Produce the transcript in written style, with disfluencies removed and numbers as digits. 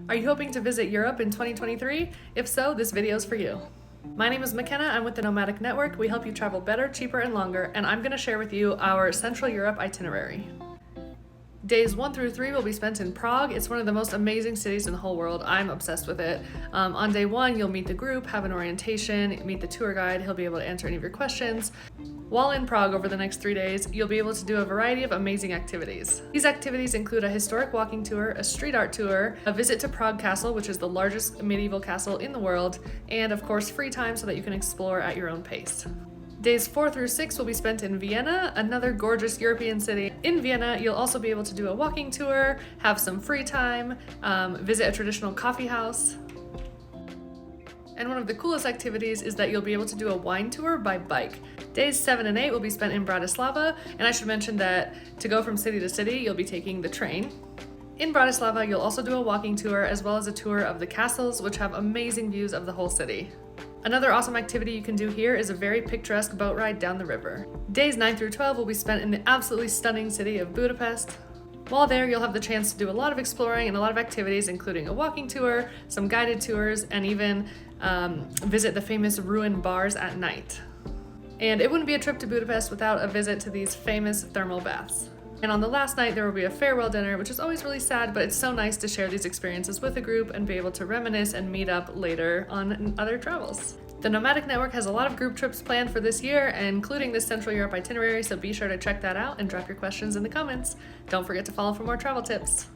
Are you hoping to visit Europe in 2023? If so, this video is for you. My name is McKenna, I'm with the Nomadic Network. We help you travel better, cheaper, and longer, and I'm going to share with you our Central Europe itinerary. Days 1 through 3 will be spent in Prague. It's one of the most amazing cities in the whole world. I'm obsessed with it. On day 1, you'll meet the group, have an orientation, meet the tour guide. He'll be able to answer any of your questions. While in Prague over the next 3 days, you'll be able to do a variety of amazing activities. These activities include a historic walking tour, a street art tour, a visit to Prague Castle, which is the largest medieval castle in the world, and of course free time so that you can explore at your own pace. Days 4 through 6 will be spent in Vienna, another gorgeous European city. In Vienna, you'll also be able to do a walking tour, have some free time, visit a traditional coffee house. And one of the coolest activities is that you'll be able to do a wine tour by bike. Days 7 and 8 will be spent in Bratislava, and I should mention that to go from city to city, you'll be taking the train. In Bratislava, you'll also do a walking tour as well as a tour of the castles, which have amazing views of the whole city. Another awesome activity you can do here is a very picturesque boat ride down the river. Days 9 through 12 will be spent in the absolutely stunning city of Budapest. While there, you'll have the chance to do a lot of exploring and a lot of activities, including a walking tour, some guided tours, and even visit the famous ruined bars at night. And it wouldn't be a trip to Budapest without a visit to these famous thermal baths. And on the last night, there will be a farewell dinner, which is always really sad, but it's so nice to share these experiences with a group and be able to reminisce and meet up later on other travels. The Nomadic Network has a lot of group trips planned for this year, including this Central Europe itinerary, so be sure to check that out and drop your questions in the comments. Don't forget to follow for more travel tips.